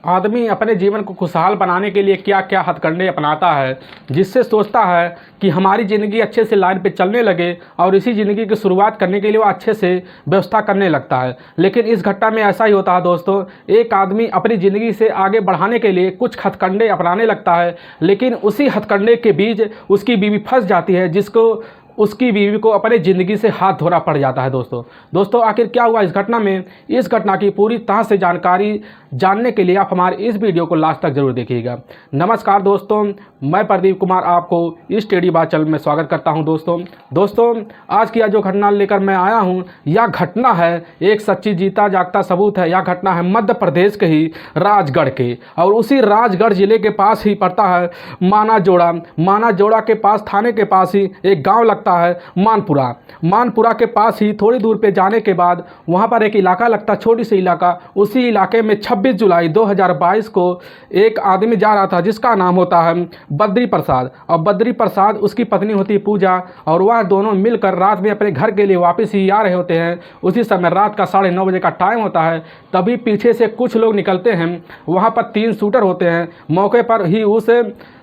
आदमी अपने जीवन को खुशहाल बनाने के लिए क्या क्या हथकंडे अपनाता है, जिससे सोचता है कि हमारी ज़िंदगी अच्छे से लाइन पे चलने लगे और इसी ज़िंदगी की शुरुआत करने के लिए वो अच्छे से व्यवस्था करने लगता है। लेकिन इस घटना में ऐसा ही होता है दोस्तों, एक आदमी अपनी ज़िंदगी से आगे बढ़ाने के लिए कुछ हथकंडे अपनाने लगता है, लेकिन उसी हथकंडे के बीच उसकी बीवी फंस जाती है, जिसको उसकी बीवी को अपने ज़िंदगी से हाथ धोना पड़ जाता है। दोस्तों आखिर क्या हुआ इस घटना में, इस घटना की पूरी तरह से जानकारी जानने के लिए आप हमारे इस वीडियो को लास्ट तक जरूर देखिएगा। नमस्कार दोस्तों, मैं प्रदीप कुमार आपको इस टेढ़ी बात चैनल में स्वागत करता हूं। दोस्तों आज की जो घटना लेकर मैं आया हूं, यह घटना है एक सच्ची जीता जागता सबूत है। यह घटना है मध्य प्रदेश के ही राजगढ़ के, और उसी राजगढ़ जिले के पास ही पड़ता है मानाजोड़ा के पास, थाने के पास ही एक गाँव लगता है मानपुरा के पास ही थोड़ी दूर पे जाने के बाद वहाँ पर एक इलाका लगता, छोटी सी इलाका। उसी इलाके में 26 जुलाई 2022 को एक आदमी जा रहा था जिसका नाम होता है बद्री प्रसाद, और बद्री प्रसाद उसकी पत्नी होती है पूजा, और वह दोनों मिलकर रात में अपने घर के लिए वापस ही आ रहे होते हैं। उसी समय रात का 9:30 बजे का टाइम होता है। तभी पीछे से कुछ लोग निकलते हैं। वहाँ पर 3 शूटर होते हैं। मौके पर ही उस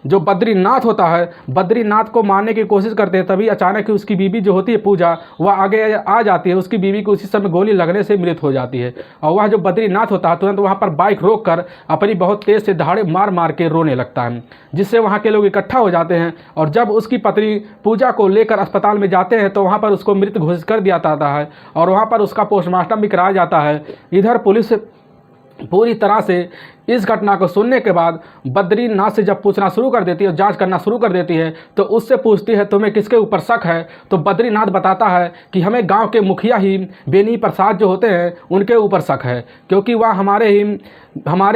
जो बद्रीनाथ होता है, बद्रीनाथ को मारने की कोशिश करते हैं। तभी अचानक ही उसकी बीवी जो होती है पूजा, वह आगे आ जाती है। उसकी बीवी को उसी समय गोली लगने से मृत हो जाती है, और वह जो बद्रीनाथ होता है तुरंत वहाँ पर बाइक रोक कर अपनी बहुत तेज़ से दहाड़े मार मार के रोने लगता है, जिससे वहाँ के लोग इकट्ठा हो जाते हैं। और जब उसकी पत्नी पूजा को लेकर अस्पताल में जाते हैं तो वहाँ पर उसको मृत घोषित कर दिया जाता है, और वहाँ पर उसका पोस्टमार्टम भी कराया जाता है। इधर पुलिस पूरी तरह से इस घटना को सुनने के बाद बद्रीनाथ से जब पूछना शुरू कर देती है, जांच करना शुरू कर देती है, तो उससे पूछती है तुम्हें किसके ऊपर शक है। तो बद्रीनाथ बताता है कि हमें गांव के मुखिया ही बेनी प्रसाद जो होते हैं उनके ऊपर शक है, क्योंकि वह हमारे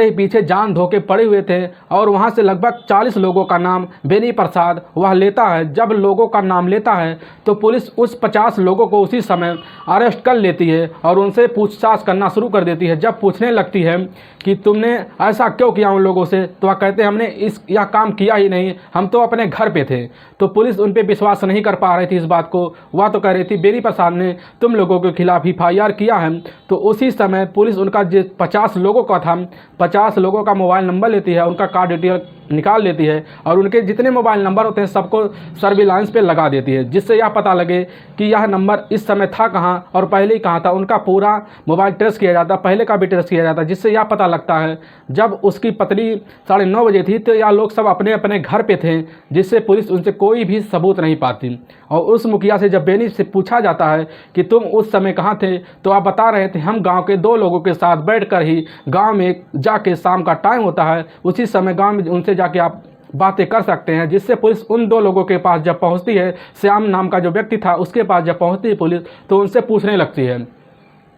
ही पीछे जान धोके पड़े हुए थे। और वहाँ से लगभग 40 लोगों का नाम बेनी प्रसाद वह लेता है। जब लोगों का नाम लेता है तो पुलिस उस 50 लोगों को उसी समय अरेस्ट कर लेती है और उनसे पूछताछ करना शुरू कर देती है। जब पूछने लगती है कि तुमने ऐसा क्यों किया उन लोगों से, तो वह कहते हैं हमने यह काम किया ही नहीं, हम तो अपने घर पे थे। तो पुलिस उन पे विश्वास नहीं कर पा रही थी इस बात को। वह तो कह रही थी बेनी प्रसाद ने तुम लोगों के खिलाफ FIR किया है। तो उसी समय पुलिस उनका जो 50 लोगों का था, 50 लोगों का मोबाइल नंबर लेती है, उनका कार्ड डिटेल निकाल लेती है, और उनके जितने मोबाइल नंबर होते हैं सबको सर्विलांस पे लगा देती है, जिससे यह पता लगे कि यह नंबर इस समय था कहाँ और पहले ही कहाँ था। उनका पूरा मोबाइल ट्रेस किया जाता, पहले का भी ट्रेस किया जाता, जिससे यह पता लगता है जब उसकी पत्नी 9:30 बजे थी तो यह लोग सब अपने अपने घर पे थे, जिससे पुलिस उनसे कोई भी सबूत नहीं पाती। और उस मुखिया से जब बेनी से पूछा जाता है कि तुम उस समय कहाँ थे, तो आप बता रहे थे हम गाँव के 2 लोगों के साथ बैठ कर ही गाँव में जाके, शाम का टाइम होता है उसी समय गाँव में उनसे जाके आप बातें कर सकते हैं। जिससे पुलिस उन 2 लोगों के पास जब पहुंचती है, श्याम नाम का जो व्यक्ति था उसके पास जब पहुंचती है पुलिस, तो उनसे पूछने लगती है।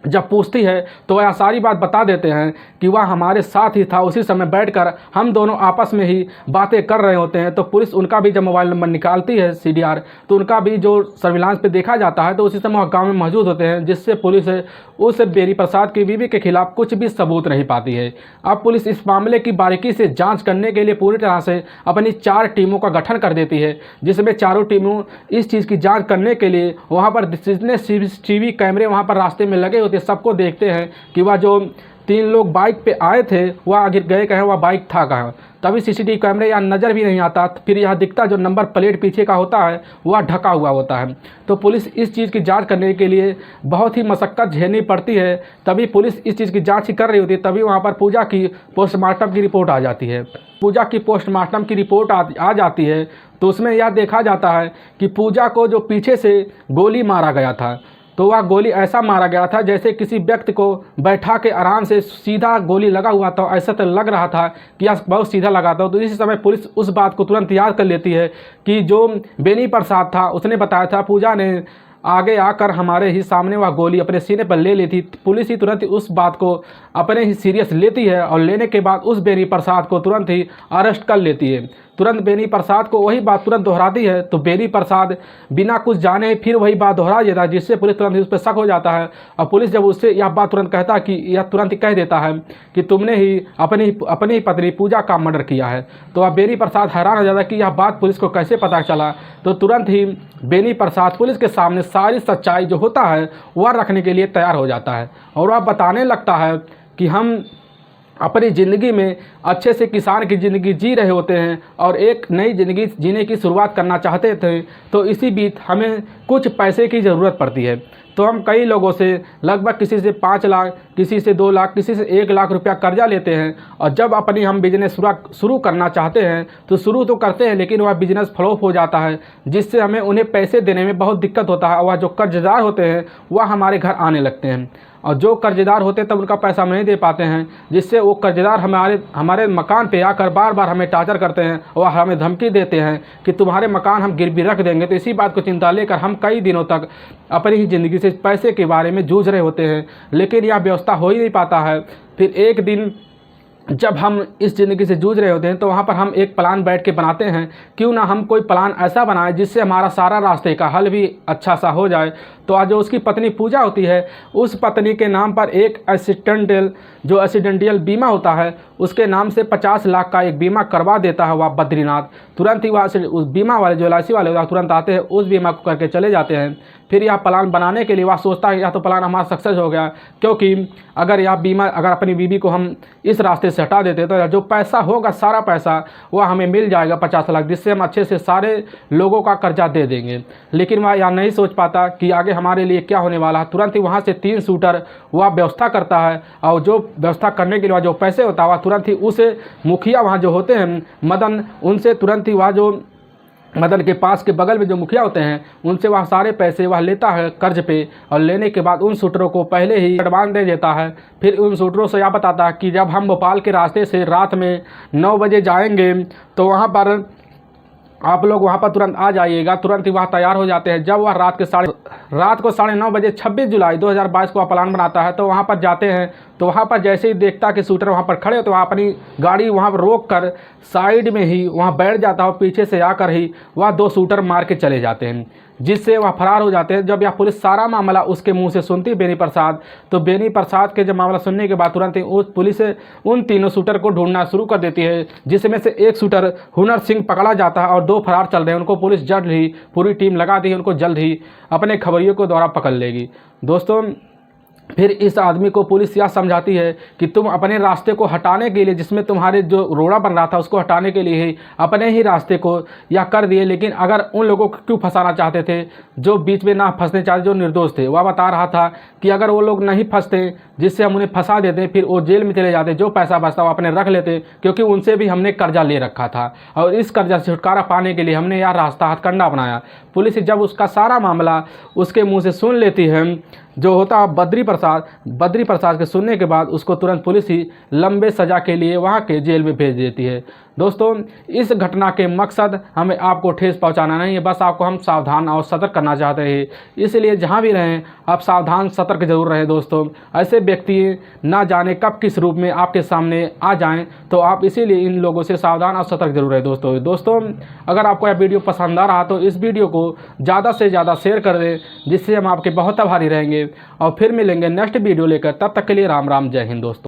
जब पूछती है तो वह सारी बात बता देते हैं कि वह हमारे साथ ही था, उसी समय बैठकर हम दोनों आपस में ही बातें कर रहे होते हैं। तो पुलिस उनका भी जब मोबाइल नंबर निकालती है CDR, तो उनका भी जो सर्विलांस पे देखा जाता है तो उसी समय वह गाँव में मौजूद होते हैं, जिससे पुलिस उस बेनी प्रसाद की बीवी के खिलाफ कुछ भी सबूत नहीं पाती है। अब पुलिस इस मामले की बारीकी से जाँच करने के लिए पूरी तरह से अपनी 4 टीमों का गठन कर देती है, जिसमें चारों टीमों इस चीज़ की जाँच करने के लिए वहाँ पर जितने CCTV कैमरे वहाँ पर रास्ते में लगे होते सबको देखते हैं कि वह जो 3 लोग बाइक पे आए थे वह आखिर गए कहाँ, वह बाइक था कहाँ। तभी CCTV कैमरे या नज़र भी नहीं आता। फिर यह दिखता जो नंबर प्लेट पीछे का होता है वह ढका हुआ होता है। तो पुलिस इस चीज़ की जांच करने के लिए बहुत ही मशक्क़त झेलनी पड़ती है। तभी पुलिस इस चीज़ की जांच ही कर रही होती है, तभी वहाँ पर पूजा की पोस्टमार्टम की रिपोर्ट आ जाती है। पूजा की पोस्टमार्टम की रिपोर्ट आ जाती है तो उसमें यह देखा जाता है कि पूजा को जो पीछे से गोली मारा गया था, तो वह गोली ऐसा मारा गया था जैसे किसी व्यक्ति को बैठा के आराम से सीधा गोली लगा हुआ था। ऐसा तो लग रहा था कि यह बहुत सीधा लगा था। तो इसी समय पुलिस उस बात को तुरंत याद कर लेती है कि जो बेनी प्रसाद था उसने बताया था पूजा ने आगे आकर हमारे ही सामने वह गोली अपने सीने पर ले ली थी। पुलिस ही तुरंत उस बात को अपने ही सीरियस लेती है, और लेने के बाद उस बेनी प्रसाद को तुरंत ही अरेस्ट कर लेती है। तुरंत बेनी प्रसाद को वही बात तुरंत दोहराती है, तो बेनी प्रसाद बिना कुछ जाने फिर वही बात दोहरा देता है, जिससे पुलिस तुरंत उस पर शक हो जाता है। और पुलिस जब उससे यह बात तुरंत कहता है कि यह तुरंत ही कह देता है कि तुमने ही अपनी पत्नी पूजा का मर्डर किया है, तो अब बेनी प्रसाद हैरान हो जाता है कि यह बात पुलिस को कैसे पता चला। तो तुरंत ही बेनी प्रसाद पुलिस के सामने सारी सच्चाई जो होता है वह रखने के लिए तैयार हो जाता है, और वह बताने लगता है कि हम अपनी ज़िंदगी में अच्छे से किसान की ज़िंदगी जी रहे होते हैं और एक नई ज़िंदगी जीने की शुरुआत करना चाहते थे, तो इसी बीच हमें कुछ पैसे की ज़रूरत पड़ती है। तो हम कई लोगों से लगभग किसी से 5 लाख, किसी से 2 लाख, किसी से 1 लाख रुपया कर्जा लेते हैं और जब अपनी हम बिज़नेस शुरू करना चाहते हैं तो शुरू तो करते हैं, लेकिन वह बिज़नेस फ्लॉप हो जाता है, जिससे हमें उन्हें पैसे देने में बहुत दिक्कत होता है। वह जो कर्जदार होते हैं वह हमारे घर आने लगते हैं और जो कर्जदार होते हैं तब उनका पैसा हम नहीं दे पाते हैं, जिससे वो कर्जदार हमारे मकान पे आकर बार बार हमें टार्चर करते हैं और हमें धमकी देते हैं कि तुम्हारे मकान हम गिरवी रख देंगे। तो इसी बात को चिंता लेकर हम कई दिनों तक अपनी ही ज़िंदगी से पैसे के बारे में जूझ रहे होते हैं, लेकिन यह व्यवस्था हो ही नहीं पाता है। फिर एक दिन जब हम इस ज़िंदगी से जूझ रहे होते हैं तो वहाँ पर हम एक प्लान बैठ के बनाते हैं, क्यों ना हम कोई प्लान ऐसा बनाएं जिससे हमारा सारा रास्ते का हल भी अच्छा सा हो जाए। तो आज जो उसकी पत्नी पूजा होती है, उस पत्नी के नाम पर एक एक्सीडेंटल बीमा होता है, उसके नाम से 50 लाख का एक बीमा करवा देता है वह बद्रीनाथ। तुरंत ही वहाँ से उस बीमा वाले जो LIC वाले होते तुरंत आते हैं, उस बीमा को करके चले जाते हैं। फिर यह प्लान बनाने के लिए वह सोचता है यह तो प्लान हमारा सक्सेस हो गया, क्योंकि अगर अपनी बीवी को हम इस रास्ते से हटा देते तो जो पैसा होगा सारा पैसा वह हमें मिल जाएगा 50 लाख, जिससे हम अच्छे से सारे लोगों का कर्जा दे देंगे। लेकिन वह यह नहीं सोच पाता कि आगे हमारे लिए क्या होने वाला है। तुरंत ही वहाँ से 3 शूटर वह व्यवस्था करता है और जो व्यवस्था करने के लिए जो पैसे होता है वह तुरंत ही उस मुखिया वहाँ जो होते हैं मदन, उनसे तुरंत ही वह जो मदन के पास के बगल में जो मुखिया होते हैं उनसे वह सारे पैसे वह लेता है कर्ज पे, और लेने के बाद उन शूटरों को पहले ही एडवांस दे देता है। फिर उन शूटरों से यह बताता है कि जब हम भोपाल के रास्ते से रात में 9 बजे जाएंगे तो वहाँ पर आप लोग वहाँ पर तुरंत आ जाइएगा। तुरंत ही वह तैयार हो जाते हैं। जब वह रात को 9:30 बजे 26 जुलाई 2022 को वह प्लान बनाता है तो वहाँ पर जाते हैं। तो वहाँ पर जैसे ही देखता कि शूटर वहाँ पर खड़े हो तो वह अपनी गाड़ी वहाँ पर रोक कर साइड में ही वहाँ बैठ जाता है और पीछे से आकर ही वह 2 शूटर मार के चले जाते हैं, जिससे वह फरार हो जाते हैं। जब यह पुलिस सारा मामला उसके मुंह से सुनती बेनी प्रसाद, तो बेनी प्रसाद के जब मामला सुनने के बाद तुरंत ही उस पुलिस उन तीनों शूटर को ढूंढना शुरू कर देती है, जिसमें से एक शूटर हुनर सिंह पकड़ा जाता है और 2 फरार चल रहे हैं। उनको पुलिस जल्द ही पूरी टीम लगा दी है, उनको जल्द ही अपने खबरियों को द्वारा पकड़ लेगी। दोस्तों, फिर इस आदमी को पुलिस यह समझाती है कि तुम अपने रास्ते को हटाने के लिए, जिसमें तुम्हारे जो रोड़ा बन रहा था उसको हटाने के लिए ही अपने ही रास्ते को यह कर दिए, लेकिन अगर उन लोगों को क्यों फंसाना चाहते थे जो बीच में ना फंसने चाहते, जो निर्दोष थे। वह बता रहा था कि अगर वो लोग नहीं फंसते जिससे हम उन्हें फंसा देते, फिर वो जेल में चले जाते, जो पैसा बचता वो अपने रख लेते, क्योंकि उनसे भी हमने कर्जा ले रखा था और इस कर्जा से छुटकारा पाने के लिए हमने यह रास्ता हथकंडा अपनाया। पुलिस जब उसका सारा मामला उसके मुँह से सुन लेती है, जो होता है बद्री प्रसाद के सुनने के बाद उसको तुरंत पुलिस ही लंबे सज़ा के लिए वहाँ के जेल में भेज देती है। दोस्तों, इस घटना के मकसद हमें आपको ठेस पहुँचाना नहीं है, बस आपको हम सावधान और सतर्क करना चाहते हैं। इसलिए जहाँ भी रहें आप सावधान सतर्क जरूर रहें। दोस्तों, ऐसे व्यक्ति ना जाने कब किस रूप में आपके सामने आ जाएं, तो आप इसीलिए इन लोगों से सावधान और सतर्क जरूर रहें। दोस्तों, अगर आपको यह वीडियो पसंद आ रहा तो इस वीडियो को ज़्यादा से ज़्यादा शेयर कर दें, जिससे हम आपके बहुत आभारी रहेंगे। और फिर मिलेंगे नेक्स्ट वीडियो लेकर, तब तक के लिए राम राम, जय हिंद। दोस्तों।